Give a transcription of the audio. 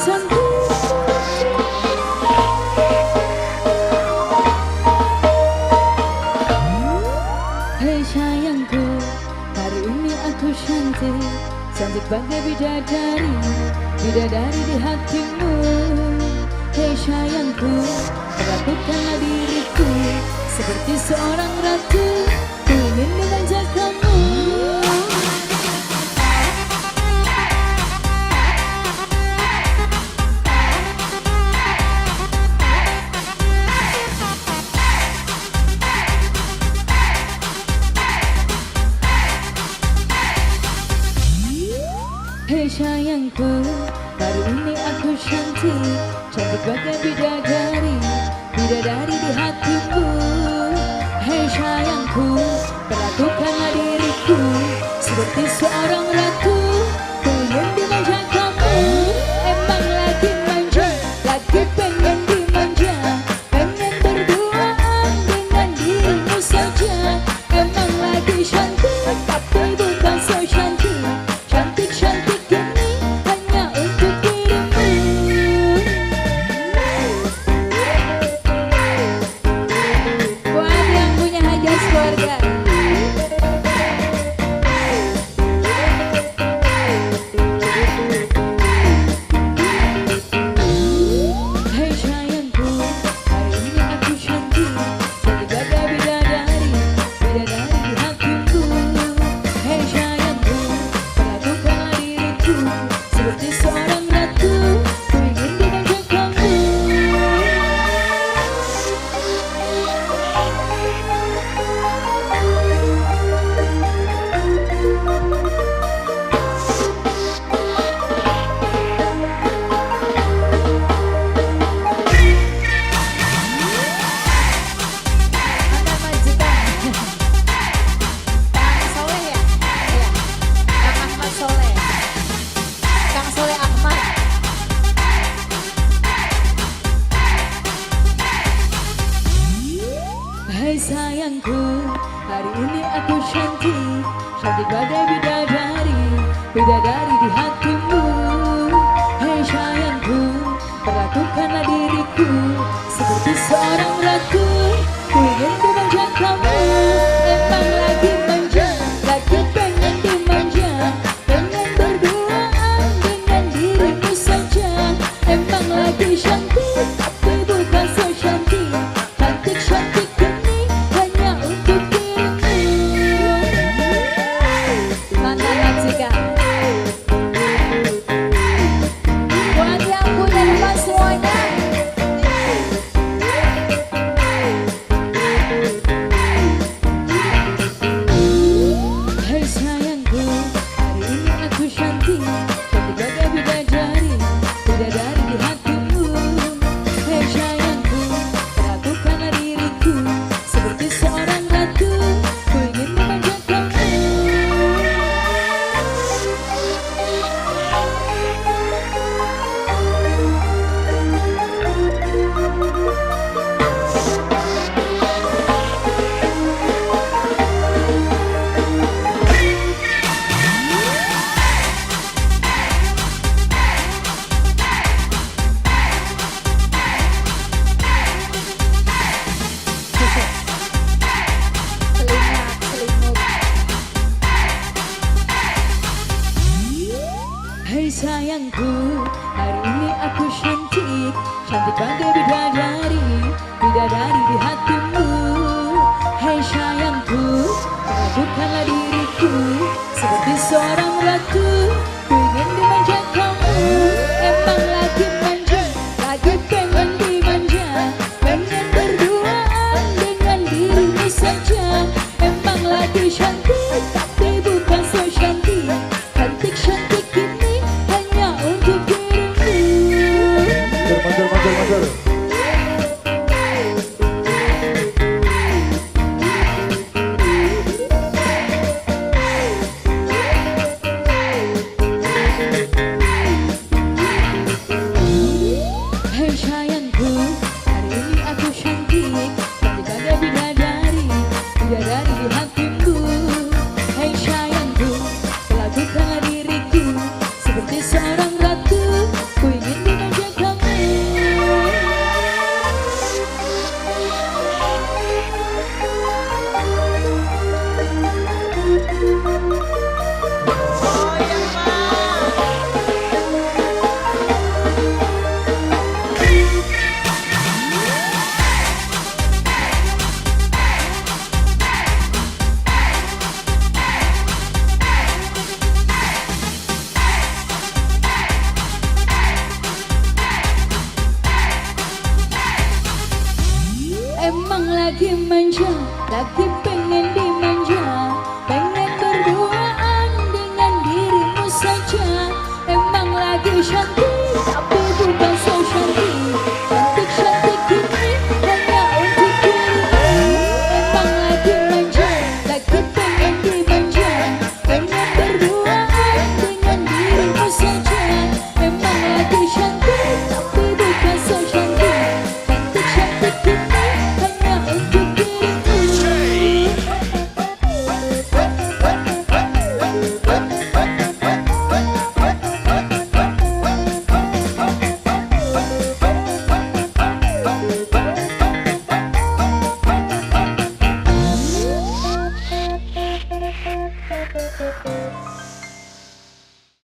pesanku. Hei sayangku, hari ini aku cantik, cantik bagai bidadari, bidadari di hatimu. Hei sayangku, perlakukanlah diriku seperti seorang ratu, ku ingin dimanja kamu. Hei sayangku, hari ini aku cantik, cantik bagai bidadari, bidadari di hatimu. Hei sayangku, perlakukanlah diriku seperti seorang ratu, ku ingin dimanja kamu. Emang lagi manja, lagi pengen dimanja, pengen berduaan dengan dirimu saja. Emang lagi cantik, tapi bukan so cantik, cantik-cantik ini hanya untuk dirimu. Buat yang punya hajat keluarga. Hei sayangku, hari ini aku cantik, cantik bagai bidadari, bidadari di hatiku. Hei sayangku, perlakukanlah diriku seperti seorang ratu, ku ingin dimanja kamu. Mantan majikan Kang Soleh ya? Iya, Kang Ahmad Soleh, Kang Soleh Ahmad. Hai sayangku, hari ini aku cantik, cantik bagai bidadari, bidadari di hatimu. Hai sayangku, perlakukanlah diriku seperti seorang ratu, ku ingin dimanja kamu. Emang lagi manja, lagi pengen dimanja, pengen berduaan dengan dirimu saja. Emang lagi cantik, tapi bukan so cantik, cantik-cantik ini hanya untuk dirimu. Mantan majikan. Buat yang punya rumah semuanya. Hei sayangku, hari ini aku cantik, cantik bagai bidadari, bidadari di hatimu. Hei sayangku, perlakukanlah diriku seperti seorang ratu, ku ingin dimanja kamu. Hei sayangku, hari ini aku cantik, cantik bagai bidadari, bidadari di hatimu. Hei sayangku, perlakukanlah diriku seperti seorang ratu, ku ingin dimanja kamu. Emang lagi manja, lagi pengen dimanja, pengen berduaan dengan dirimu saja. Emang lagi cantik,